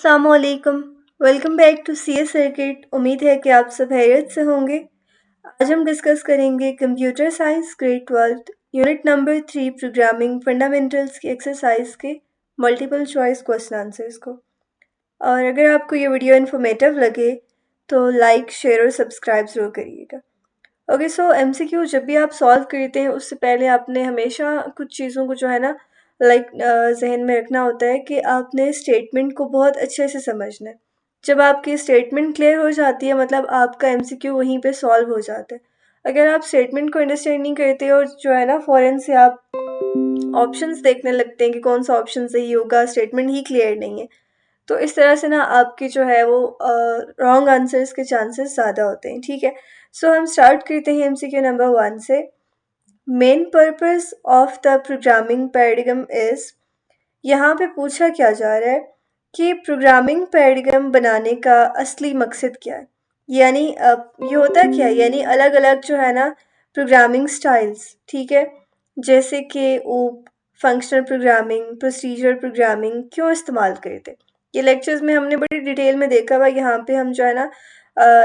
अस्सलामुअलैकुम। Welcome back to C S circuit. उम्मीद है कि आप सब खैरियत से होंगे। आज हम डिस्कस करेंगे computer science grade 12 unit number 3 programming fundamentals की एक्सरसाइज के मल्टीपल चॉइस क्वेश्चन आंसर्स को। और अगर आपको ये वीडियो इन्फॉर्मेटिव लगे तो लाइक, शेयर और सब्सक्राइब ज़रूर करिएगा। ओके, सो एमसीक्यू जब भी आप सॉल्व करते हैं उससे पहले आपने हमेशा कुछ चीज़ों को जो है ना जहन में रखना होता है कि आपने स्टेटमेंट को बहुत अच्छे से समझना है। जब आपकी स्टेटमेंट क्लियर हो जाती है मतलब आपका एमसीक्यू वहीं पे सॉल्व हो जाता है। अगर आप स्टेटमेंट को अंडरस्टैंड नहीं करते और जो है ना फ़ौरन से आप ऑप्शंस देखने लगते हैं कि कौन सा ऑप्शन सही होगा, स्टेटमेंट ही क्लियर नहीं है, तो इस तरह से ना आपके जो है वो रॉन्ग आंसर्स के चांसेस ज़्यादा होते हैं। ठीक है, सो हम स्टार्ट करते हैं एमसीक्यू नंबर 1 से। Main purpose of the programming paradigm is, यहाँ पे पूछा क्या जा रहा है कि प्रोग्रामिंग पैराडिगम बनाने का असली मकसद क्या है। यानी ये होता क्या है, यानी अलग अलग जो है ना प्रोग्रामिंग स्टाइल्स, ठीक है, जैसे कि ऊप, फंक्शनल प्रोग्रामिंग, प्रोसीजर प्रोग्रामिंग क्यों इस्तेमाल करते। ये लेक्चर्स में हमने बड़ी डिटेल में देखा हुआ। यहाँ पे हम जो है ना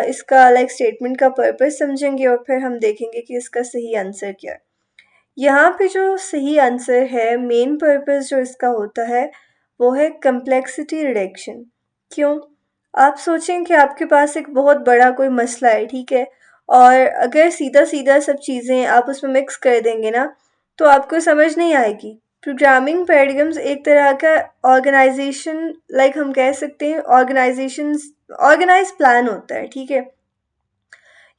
इसका स्टेटमेंट का पर्पस समझेंगे और फिर हम देखेंगे कि इसका सही आंसर क्या है। यहाँ पे जो सही आंसर है, मेन पर्पस जो इसका होता है वो है कम्प्लेक्सिटी रिडक्शन। क्यों? आप सोचें कि आपके पास एक बहुत बड़ा कोई मसला है, ठीक है, और अगर सीधा सीधा सब चीज़ें आप उसमें मिक्स कर देंगे ना तो आपको समझ नहीं आएगी। प्रोग्रामिंग पैराडिगम्स एक तरह का ऑर्गेनाइजेशन, हम कह सकते हैं ऑर्गेनाइज प्लान होता है, ठीक है।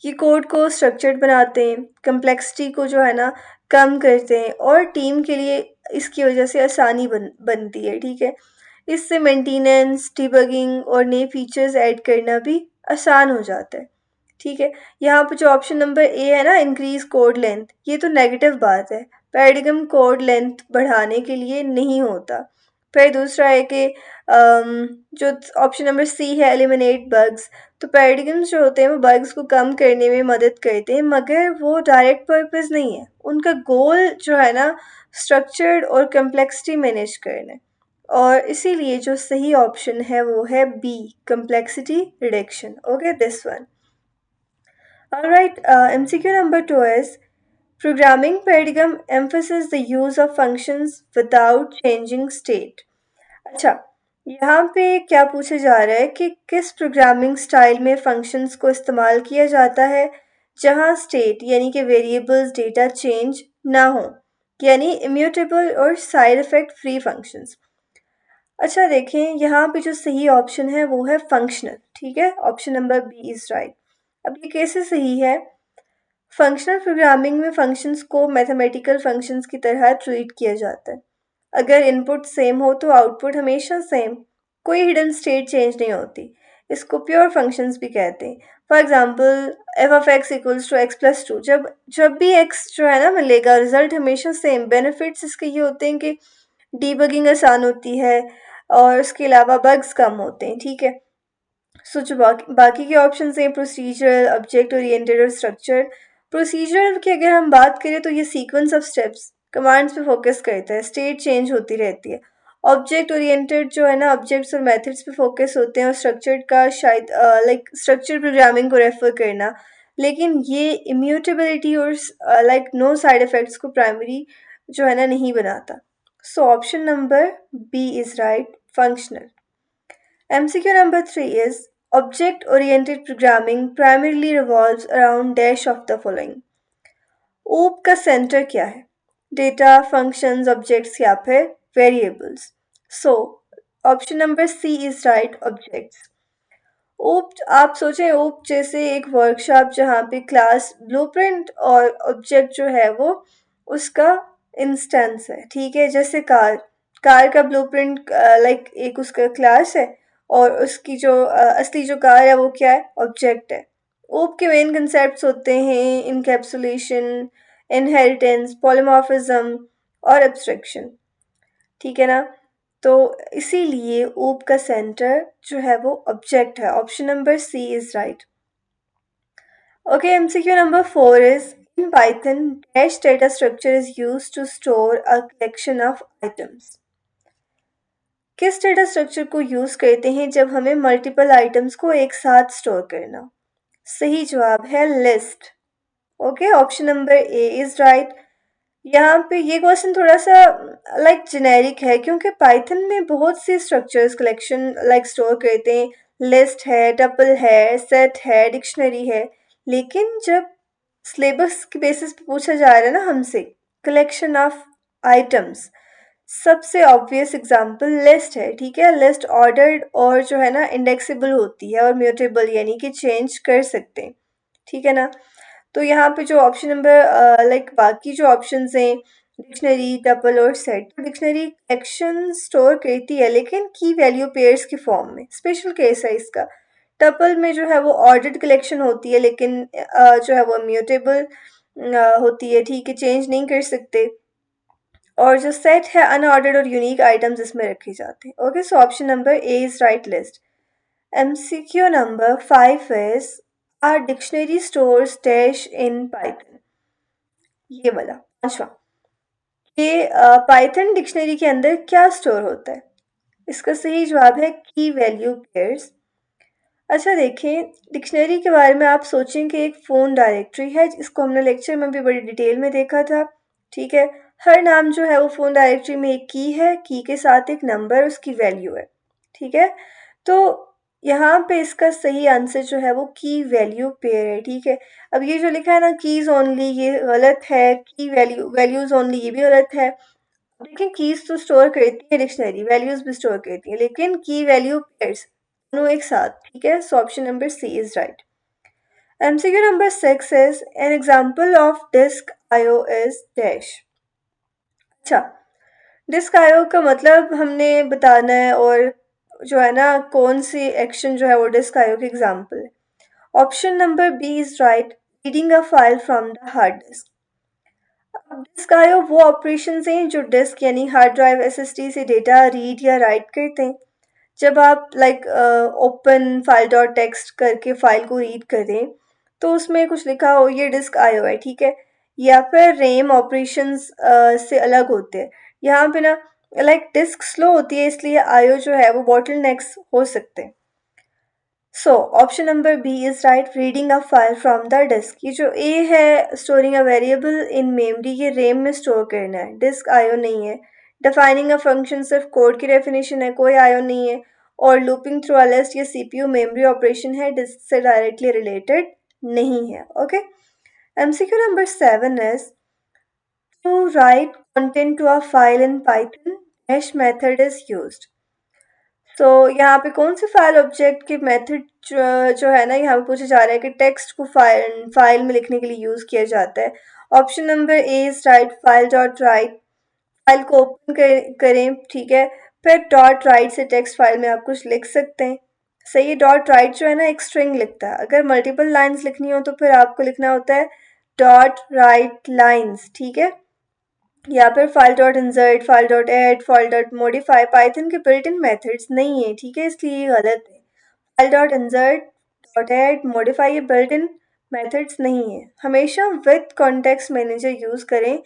ये कोड को स्ट्रक्चर्ड बनाते हैं, कम्प्लेक्सिटी को जो है ना कम करते हैं और टीम के लिए इसकी वजह से आसानी बनती है, ठीक है। इससे मेंटेनेंस, डिबगिंग और नए फीचर्स ऐड करना भी आसान हो जाता है, ठीक है। यहाँ पर जो ऑप्शन नंबर ए है ना, इंक्रीज कोड लेंथ, ये तो नेगेटिव बात है। पैराडिगम कोड लेंथ बढ़ाने के लिए नहीं होता। फिर दूसरा है कि जो ऑप्शन नंबर सी है, एलिमिनेट बग्स, तो पैराडिगम्स जो होते हैं वो बग्स को कम करने में मदद करते हैं, मगर वो डायरेक्ट पर्पस नहीं है। उनका गोल जो है ना स्ट्रक्चर्ड और कम्प्लेक्सिटी मैनेज करना है। और इसीलिए जो सही ऑप्शन है वो है B, complexity reduction. Okay, this one. Alright, MCQ number 2 is programming paradigm emphasizes the use of functions without changing state. अच्छा, यहाँ पे क्या पूछा जा रहा है कि किस प्रोग्रामिंग स्टाइल में फंक्शंस को इस्तेमाल किया जाता है जहाँ स्टेट यानी कि वेरिएबल्स डेटा चेंज ना हो, यानी इम्यूटेबल और साइड इफेक्ट फ्री फंक्शंस। अच्छा देखें, यहाँ पे जो सही ऑप्शन है वो है फंक्शनल, ठीक है, option number B is right. अब ये कैसे सही है? फंक्शनल प्रोग्रामिंग में फंक्शंस को मैथमेटिकल फंक्शंस की तरह ट्रीट किया जाता है। अगर इनपुट सेम हो तो आउटपुट हमेशा सेम, कोई हिडन स्टेट चेंज नहीं होती। इसको प्योर फंक्शंस भी कहते हैं। For example F of X equals to X plus two, जब जब भी एक्स जो है ना मिलेगा रिजल्ट हमेशा सेम। बेनिफिट्स इसके ये होते हैं कि डीबगिंग आसान होती है और उसके अलावा बग्स कम होते हैं, ठीक है। सो जो बाकी के ऑप्शन हैं, प्रोसीजरल, ऑब्जेक्ट ओरिएंटेड और स्ट्रक्चर्ड। प्रोसीजर की अगर हम बात करें तो ये सीक्वेंस ऑफ स्टेप्स, कमांड्स पे फोकस करता है, स्टेट चेंज होती रहती है। ऑब्जेक्ट ओरिएंटेड जो है ना ऑब्जेक्ट्स और मेथड्स पे फोकस होते हैं, और स्ट्रक्चर्ड का शायद स्ट्रक्चर प्रोग्रामिंग को रेफर करना। लेकिन ये इम्यूटेबिलिटी और नो साइड इफेक्ट्स को प्राइमरी जो है ना नहीं बनाता। So option number B is right, functional. MCQ number 3 is object oriented programming primarily revolves around dash of the following. OOP का सेंटर क्या है? डेटा, फंक्शंस, ऑब्जेक्ट्स या फिर variables. So option number C is right, objects. OOP, आप सोचें ओप जैसे एक workshop जहाँ पे क्लास, ब्लूप्रिंट और ऑब्जेक्ट जो है वो उसका इंस्टेंस है, ठीक है। जैसे कार, कार का ब्लूप्रिंट एक उसका क्लास है और उसकी जो असली जो कार है वो क्या है, ऑब्जेक्ट है। ओप के मेन कंसेप्ट्स होते हैं इनकैप्सुलेशन, इनहेरिटेंस, पॉलीमॉर्फिज्म और एब्स्ट्रैक्शन, ठीक है ना। तो इसीलिए ऊप का सेंटर जो है वो ऑब्जेक्ट है। Option number C is right. Okay, MCQ number 4 is in Python dash data structure is used to store a collection of items. किस डेटा स्ट्रक्चर को यूज करते हैं जब हमें मल्टीपल आइटम्स को एक साथ स्टोर करना? सही जवाब है list. Okay, option number A is right. यहाँ पे ये क्वेश्चन थोड़ा सा लाइक जेनेरिक है क्योंकि पाइथन में बहुत सी स्ट्रक्चर्स कलेक्शन लाइक स्टोर करते हैं। लिस्ट है, टपल है, सेट है, डिक्शनरी है। लेकिन जब सिलेबस के बेसिस पे पूछा जा रहा है ना हमसे कलेक्शन ऑफ आइटम्स, सबसे ऑब्वियस एग्जांपल लिस्ट है। ठीक है, लिस्ट ऑर्डर्ड और जो है ना इंडेक्सेबल होती है और म्यूटेबल यानी कि चेंज कर सकते हैं। ठीक है ना। तो यहाँ पे जो ऑप्शन नंबर लाइक बाकी जो ऑप्शंस हैं डिक्शनरी, टपल और सेट, तो डिक्शनरी कलेक्शन स्टोर करती है लेकिन की वैल्यू पेयर्स की फॉर्म में। स्पेशल केस है इसका। टपल में जो है वो ऑर्डर्ड कलेक्शन होती है लेकिन जो है वो म्यूटेबल होती है। ठीक है, चेंज नहीं कर सकते। और जो सेट है अनऑर्डर्ड और यूनिक आइटम्स इसमें रखे जाते हैं। Okay, so option number A is right list. MCQ number 5 is, are dictionary stores dash in Python? ये वाला पांचवा, ये पाइथन डिक्शनरी के अंदर क्या स्टोर होता है? इसका सही जवाब है की वैल्यू पेयर्स। अच्छा देखें, डिक्शनरी के बारे में आप सोचें कि एक फ़ोन डायरेक्टरी है जिसको हमने लेक्चर में भी बड़ी डिटेल में देखा था। ठीक है, हर नाम जो है वो फ़ोन डायरेक्टरी में एक की है, की के साथ एक नंबर उसकी वैल्यू है। ठीक है, तो यहाँ पे इसका सही आंसर जो है वो की वैल्यू पेयर है। ठीक है, अब ये जो लिखा है ना कीज ओनली, ये गलत है। की वैल्यूज ओनली, ये भी गलत है। देखिए, कीज तो स्टोर करती है डिक्शनरी, वैल्यूज भी स्टोर करती है, लेकिन की वैल्यू पेयर्स दोनों एक साथ। ठीक है, so option number C is right. MCQ number 6 is, an example of disk IO is dash। अच्छा, डिस्क IO का मतलब हमने बताना है और जो है ना कौन सी एक्शन जो है वो डिस्क IO की एग्जाम्पल है। Option number B is right, reading a file from the hard disk. अब डिस्क IO वो ऑपरेशन हैं जो डिस्क यानी हार्ड ड्राइव SSD से डेटा रीड या राइट करते हैं। जब आप like open file dot text करके फाइल को रीड करें तो उसमें कुछ लिखा हो ये डिस्क आयो है। ठीक है, या फिर रैम ऑपरेशंस से अलग होते हैं। यहाँ पे ना लाइक डिस्क स्लो होती है इसलिए आयो जो है वो बॉटल नेक्स हो सकते हैं। So option number B is right, reading a file from the disk. ये जो ए है storing a variable in memory, ये रैम में स्टोर करना है, डिस्क आयो नहीं है। डिफाइनिंग अ फंक्शन सिर्फ कोड की डेफिनेशन है, कोई आयो नहीं है। और लूपिंग थ्रू अ लिस्ट ये सीपीयू मेमोरी ऑपरेशन है, डिस्क से डायरेक्टली रिलेटेड नहीं है। Okay, MCQ number 7 is, to write content to a file in Python dash method is used। तो यहाँ पे कौन से फाइल ऑब्जेक्ट के मेथड जो है ना यहाँ पे पूछा जा रहा है कि टेक्स्ट को फाइल में लिखने के लिए यूज़ किया जाता है। Option number A is right, file dot right. File को ओपन करें। ठीक है, फिर डॉट राइट से टेक्स्ट फाइल में आप कुछ लिख सकते हैं। सही है, डॉट राइट जो है ना एक स्ट्रिंग लिखता है। अगर मल्टीपल लाइंस लिखनी हो तो फिर आपको लिखना होता है डॉट राइट लाइन्स। ठीक है, या फिर file dot insert, file dot add, file dot modify Python के बिल्ट इन मेथड्स नहीं है। ठीक है, इसलिए ये गलत है। File dot insert, dot add, modify ये बिल्ट इन मेथड्स नहीं है। हमेशा विद कॉन्टेक्स्ट मैनेजर यूज़ करें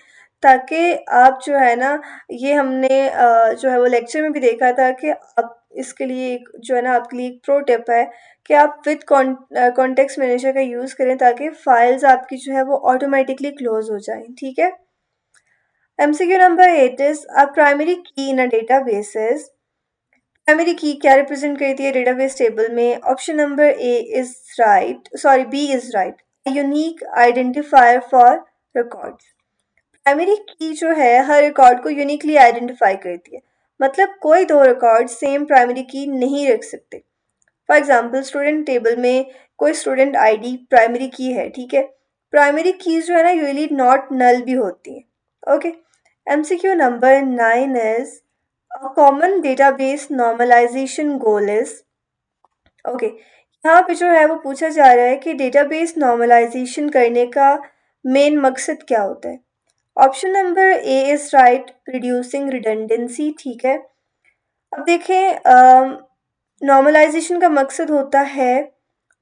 ताकि आप जो है ना ये हमने जो है वो लेक्चर में भी देखा था कि आप इसके लिए जो है ना आपके लिए एक प्रो टिप है कि आप विद कॉन्टेक्स्ट मैनेजर का यूज़ करें ताकि फाइल्स आपकी जो है वो ऑटोमेटिकली क्लोज हो जाएं। ठीक है, MCQ number 8 is, a primary key in a database is, primary key क्या रिप्रेजेंट करती है डेटाबेस टेबल में? Option number A is right, sorry B is right, unique identifier for records. Primary key जो है हर रिकॉर्ड को uniquely identify करती है, मतलब कोई दो रिकॉर्ड सेम प्राइमरी की नहीं रख सकते। फॉर एग्जाम्पल स्टूडेंट टेबल में कोई स्टूडेंट आईडी प्राइमरी की है। ठीक है, प्राइमरी कीज जो है ना यूजली नॉट नल भी होती हैं। Okay, MCQ number 9 is, a common database normalization goal is। Okay, यहाँ पे जो है वो पूछा जा रहा है कि डेटाबेस नॉर्मलाइजेशन करने का मेन मकसद क्या होता है? Option number A is right, reducing redundancy. ठीक है, अब देखें नॉर्मलाइजेशन का मकसद होता है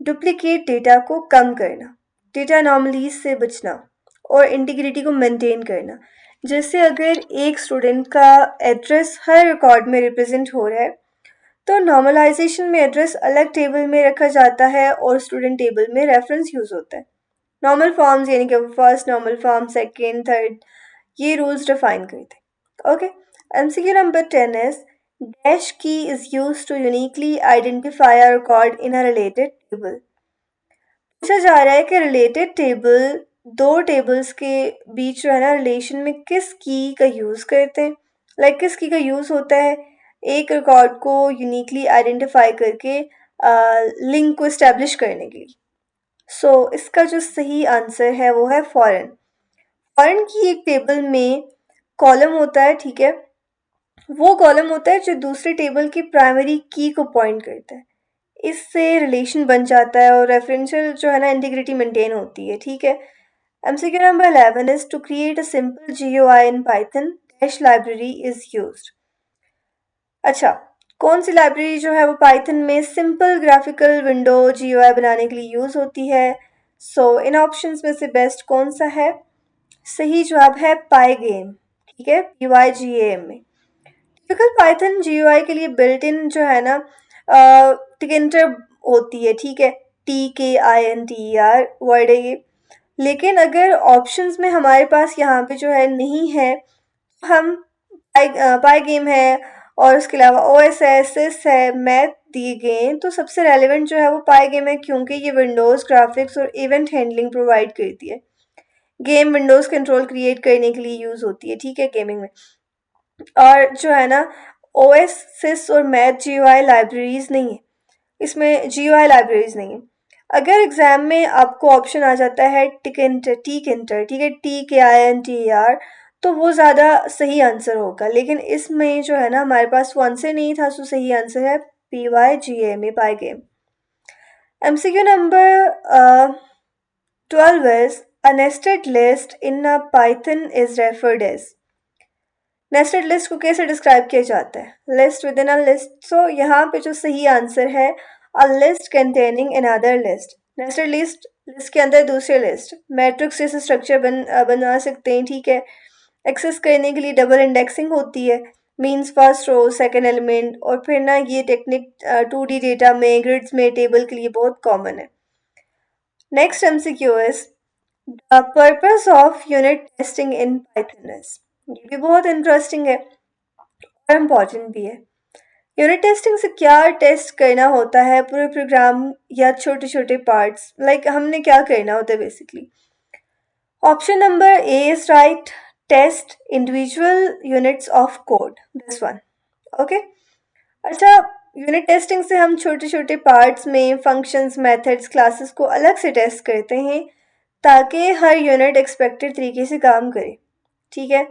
डुप्लीकेट डेटा को कम करना, डेटा अनोमलीज से बचना और इंटीग्रिटी को मेंटेन करना। जैसे अगर एक स्टूडेंट का एड्रेस हर रिकॉर्ड में रिप्रेजेंट हो रहा है, तो नॉर्मलाइजेशन में एड्रेस अलग टेबल में रखा जाता है और स्टूडेंट टेबल में रेफरेंस यूज़ होता है। नॉर्मल फॉर्म्स यानी कि first normal form, second, third, ये रूल्स डिफाइन करते। Okay, MCQ number 10 is dash key is use to uniquely identify a record in a related table. पूछा जा रहा है कि रिलेटेड टेबल दो टेबल्स के बीच जो है ना रिलेशन में किस की का यूज़ करते हैं, लाइक किस की का यूज़ होता है एक रिकॉर्ड को यूनिकली आइडेंटिफाई करके लिंक को इस्टेब्लिश करने के लिए। इसका जो सही आंसर है वो है फॉरेन। फॉरेन की एक टेबल में कॉलम होता है, ठीक है, वो कॉलम होता है जो दूसरे टेबल की प्राइमरी की को पॉइंट करता है। इससे रिलेशन बन जाता है और रेफरेंशियल जो है ना इंटीग्रिटी मेंटेन होती है, ठीक है। MCQ number 11 is to create a simple GUI in Python dash library is used. अच्छा, कौन सी लाइब्रेरी जो है वो पाइथन में सिंपल ग्राफिकल विंडो जीयूआई बनाने के लिए यूज़ होती है? इन ऑप्शंस में से बेस्ट कौन सा है? सही जवाब है पाइगेम, ठीक है, PYGAM में। टिपिकल पाइथन जीयूआई के लिए बिल्ट इन जो है ना टिकेंटर होती है, ठीक है, TKINTER वर्ड है ये। लेकिन अगर ऑप्शंस में हमारे पास यहाँ पे जो है नहीं है, हम पाई गेम है और उसके अलावा OS है, सिस है, मैथ दिए गए हैं, तो सबसे रेलिवेंट जो है वो पाई गेम है क्योंकि ये विंडोज़ ग्राफिक्स और इवेंट हैंडलिंग प्रोवाइड करती है। गेम विंडोज़ कंट्रोल क्रिएट करने के लिए यूज़ होती है, ठीक है, गेमिंग में। और जो है ना OS, सिस और मैथ GUI लाइब्रेरीज नहीं है, इसमें GUI लाइब्रेरीज नहीं है। अगर एग्जाम में आपको ऑप्शन आ जाता है टिकेंटर, ठीक है, TKINTER, तो वो ज़्यादा सही आंसर होगा, लेकिन इसमें जो है ना हमारे पास वो आंसर नहीं था, सही आंसर है PYGAM, pi game. MCQ number 12 is a nested list in a Python is referred as। Nested list को कैसे डिस्क्राइब किया जाता है? List with in a list. यहाँ पे जो सही आंसर है a list containing another list. Nested list, list के अंदर दूसरी लिस्ट, मैट्रिक्स जैसे स्ट्रक्चर बना सकते हैं, ठीक है। एक्सेस करने के लिए डबल इंडेक्सिंग होती है, means first row second element, और फिर ना ये टेक्निक 2D डेटा में, ग्रिड्स में, टेबल के लिए बहुत कॉमन है। Next MCQ is the purpose of unit testing in Python is. ये भी बहुत इंटरेस्टिंग है और इम्पॉर्टेंट भी है। यूनिट टेस्टिंग से क्या टेस्ट करना होता है? पूरे प्रोग्राम या छोटे छोटे पार्ट्स? लाइक हमने क्या करना होता है basically? Option number A is right, test individual units of code, this one. Okay, अच्छा, यूनिट टेस्टिंग से हम छोटे छोटे पार्ट्स में फंक्शंस, मेथड्स, क्लासेस को अलग से टेस्ट करते हैं ताकि हर यूनिट एक्सपेक्टेड तरीके से काम करे, ठीक है।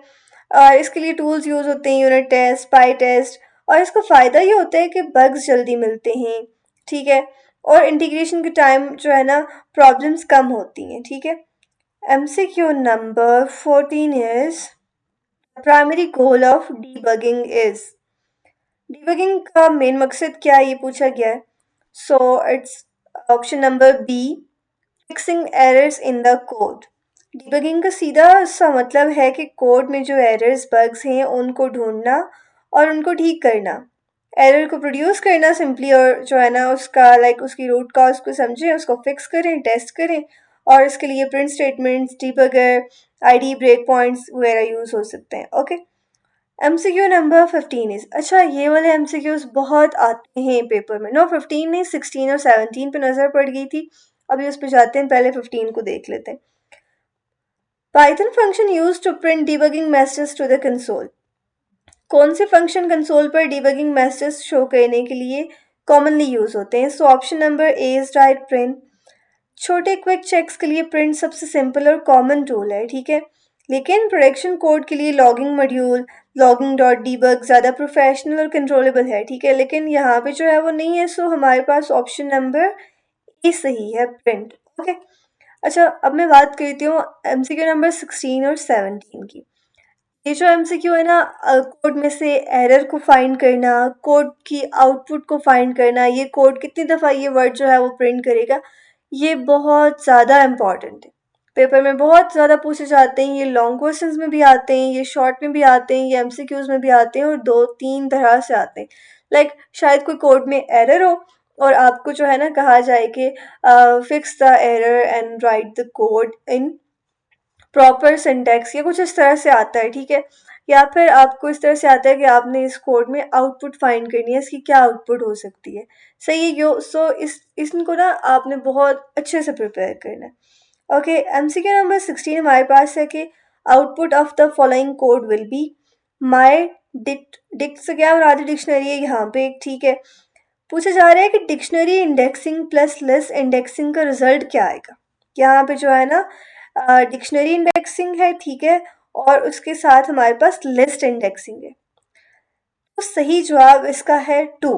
और इसके लिए टूल्स यूज़ होते हैं, यूनिट टेस्ट, पाई टेस्ट, और इसका फ़ायदा ये होता है कि बग्स जल्दी मिलते हैं, ठीक है, और इंटीग्रेशन के टाइम जो है ना प्रॉब्लम्स कम होती हैं, ठीक है। MCQ number 14 is primary goal of debugging is. Debugging का मेन मकसद क्या है, ये पूछा गया है। It's option number B, fixing errors in the code. Debugging का सीधा सा मतलब है कि कोड में जो एरर्स, बग्स हैं उनको ढूंढना और उनको ठीक करना, एरर को प्रोड्यूस करना सिंपली, और जो है ना उसका उसकी रूट कॉज को समझें, उसको फिक्स करें, टेस्ट करें, और इसके लिए print statements, debugger, IDE, breakpoints वगैरह यूज़ हो सकते हैं। ओके, MCQ नंबर 15 इज, अच्छा ये वाले MCQs बहुत आते हैं पेपर में। नो 15 नहीं, 16 और 17 पे नज़र पड़ गई थी, अभी उस पर जाते हैं, पहले 15 को देख लेते हैं। Python function use to print debugging message to the console. कौन से फंक्शन कंसोल पर डिबगिंग मैसेज शो करने के लिए कॉमनली यूज होते हैं? Option number A is right, print. छोटे क्विक चेक्स के लिए प्रिंट सबसे सिंपल और कॉमन टूल है, ठीक है, लेकिन प्रोडक्शन कोड के लिए logging module, logging dot debug ज़्यादा प्रोफेशनल और कंट्रोलेबल है, ठीक है, लेकिन यहाँ पे जो है वो नहीं है। हमारे पास ऑप्शन नंबर ए सही है, प्रिंट। ओके, अच्छा, अब मैं बात करती हूँ MCQ नंबर 16 और 17 की। ये जो MCQ है ना कोड में से एरर को फाइंड करना, कोड की आउटपुट को फाइंड करना, ये कोड कितनी दफ़ा ये वर्ड जो है वो प्रिंट करेगा, ये बहुत ज़्यादा इम्पॉर्टेंट है। पेपर में बहुत ज़्यादा पूछे जाते हैं, ये लॉन्ग क्वेश्चंस में भी आते हैं, ये शॉर्ट में भी आते हैं, ये एमसीक्यूज में भी आते हैं और 2-3 तरह से आते हैं। लाइक शायद कोई कोड में एरर हो और आपको जो है ना कहा जाए कि fix the error and right the code in proper syntax, या कुछ इस तरह से आता है, ठीक है। या फिर आपको इस तरह से आता है कि आपने इस कोड में आउटपुट फाइंड करनी है, इसकी क्या आउटपुट हो सकती है, सही है। यो सो इनको ना आपने बहुत अच्छे से प्रिपेयर करना है। ओके, एमसीक्यू नंबर 16 हमारे पास है कि output of the following code will be my dict से क्या बना दी, डिक्शनरी है यहाँ पे, ठीक है। पूछा जा रहा है कि dictionary indexing plus list indexing का रिजल्ट क्या आएगा। यहाँ पे जो है ना डिक्शनरी इंडेक्सिंग है, ठीक है, और उसके साथ हमारे पास लिस्ट इंडेक्सिंग है। तो सही जवाब इसका है 2।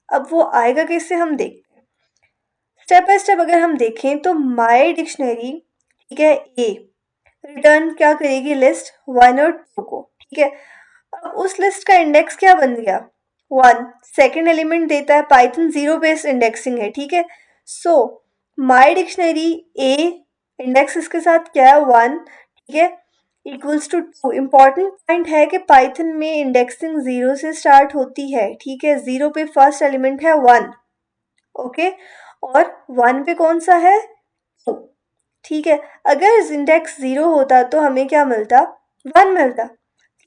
अब वो आएगा कैसे हम देखते हैं। स्टेप बाय स्टेप अगर हम देखें तो माई डिक्शनरी, ठीक है, ए रिटर्न क्या करेगी, लिस्ट 1 और 2 को, ठीक है। अब उस लिस्ट का इंडेक्स क्या बन गया, 1। सेकेंड एलिमेंट देता है, पाइथन 0 बेस्ड इंडेक्सिंग है, ठीक है। सो माई डिक्शनरी ए इंडेक्स इसके साथ क्या है, 1, ठीक है, इक्वल्स टू 2। इम्पॉर्टेंट पॉइंट है कि पाइथन में इंडेक्सिंग 0 से स्टार्ट होती है, ठीक है। 0 पे फर्स्ट एलिमेंट है 1, ओके, और 1 पे कौन सा है, 2, ठीक है। अगर इंडेक्स 0 होता तो हमें क्या मिलता, 1 मिलता,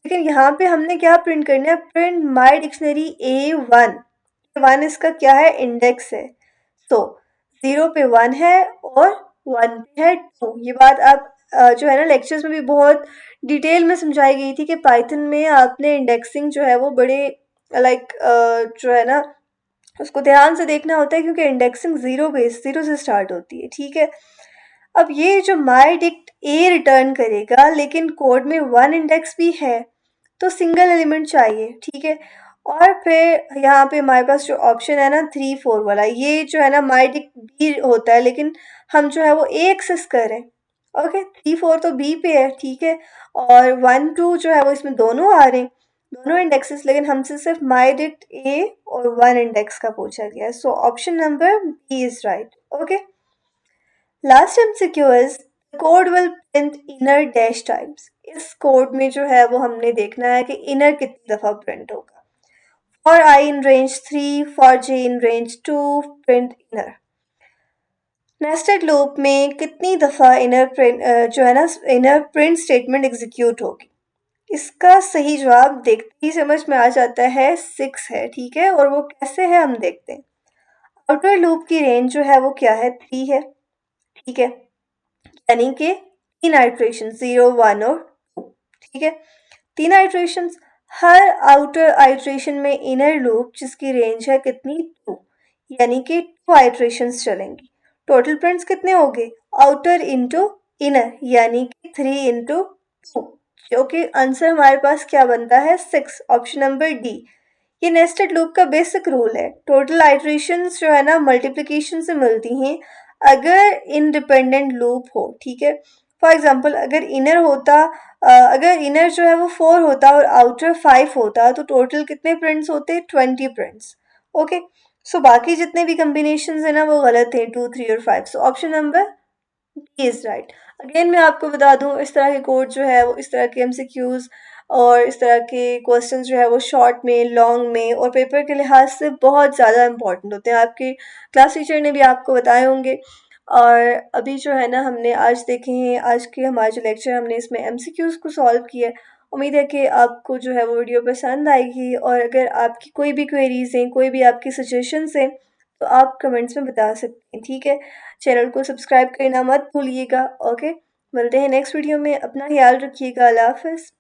लेकिन यहाँ पे हमने क्या प्रिंट करना है, प्रिंट माई डिक्शनरी A1। 1 इसका क्या है, इंडेक्स है। तो 0 पे 1 है और 1 पे है 2। ये बात आप जो है ना लेक्चर्स में भी बहुत डिटेल में समझाई गई थी कि पाइथन में आपने इंडेक्सिंग जो है वो बड़े लाइक जो है ना उसको ध्यान से देखना होता है, क्योंकि इंडेक्सिंग 0 से स्टार्ट होती है, ठीक है। अब ये जो माई डिक्ट ए रिटर्न करेगा, लेकिन कोड में 1 इंडेक्स भी है, तो सिंगल एलिमेंट चाहिए, ठीक है। और फिर यहाँ पे हमारे पास जो ऑप्शन है ना 3-4 वाला, ये जो है ना माई डिक्ट बी होता है, लेकिन हम जो है वो ए एक्सेस कर रहे हैं। ओके, 3-4 तो बी पे है, ठीक है, और 1-2 जो है वो इसमें दोनों आ रहे हैं, दोनों इंडेक्सेस, लेकिन हमसे सिर्फ माई डिक्ट ए और 1 इंडेक्स का पूछा गया है। So option number B is right. Okay, last MCQ is code will print inner dash times. इस कोड में जो है वो हमने देखना है कि इनर कितनी दफ़ा प्रिंट होगा। For I in range 3, for J in range 2, print inner. Nested loop में कितनी दफ़ा इनर प्रिंट जो है ना इनर प्रिंट स्टेटमेंट एग्जीक्यूट होगी। इसका सही जवाब देखते ही समझ में आ जाता है, 6 है, ठीक है। और वो कैसे है हम देखते हैं। आउटर लूप की रेंज जो है वो क्या है, 3 है, ठीक है, यानी कि 3 आइट्रेशन 0, 1 और 2, ठीक है। 3 आइट्रेशन, हर आउटर आइट्रेशन में इनर लूप जिसकी रेंज है कितनी, 2, यानी कि 2 आइट्रेशंस चलेंगी। टोटल प्रिंट्स कितने हो गए, आउटर इंटू इनर, यानी कि 3 इंटू 2, जो कि आंसर हमारे पास क्या बनता है, 6, ऑप्शन नंबर डी। ये नेस्टेड लूप का बेसिक रूल है। टोटल आइट्रेशंस जो है ना मल्टीप्लिकेशन से मिलती हैं अगर इंडिपेंडेंट लूप हो, ठीक है। फॉर एग्जांपल अगर इनर होता अगर इनर जो है वो 4 होता और आउटर 5 होता, तो टोटल कितने प्रिंट्स होते, 20 प्रिंट्स। ओके, सो बाकी जितने भी कम्बिनेशन है ना वो गलत है, 2, 3 और 5। सो option number D is right. Again मैं आपको बता दूं, इस तरह के कोड जो है वो इस तरह के एमसीक्यूज और इस तरह के क्वेश्चंस जो है वो शॉर्ट में, लॉन्ग में और पेपर के लिहाज से बहुत ज़्यादा इंपॉर्टेंट होते हैं। आपके क्लास टीचर ने भी आपको बताए होंगे। और अभी जो है ना हमने आज देखे हैं, आज के हमारे जो लेक्चर हमने इसमें एमसीक्यूज को सॉल्व किया है। उम्मीद है कि आपको जो है वो वीडियो पसंद आएगी, और अगर आपकी कोई भी क्वेरीज हैं, कोई भी आपकी सजेशंस हैं, तो आप कमेंट्स में बता सकते हैं, ठीक है। चैनल को सब्सक्राइब करना मत भूलिएगा। ओके, मिलते हैं नेक्स्ट वीडियो में, अपना ख्याल रखिएगा, अल्लाह हाफ़िज़।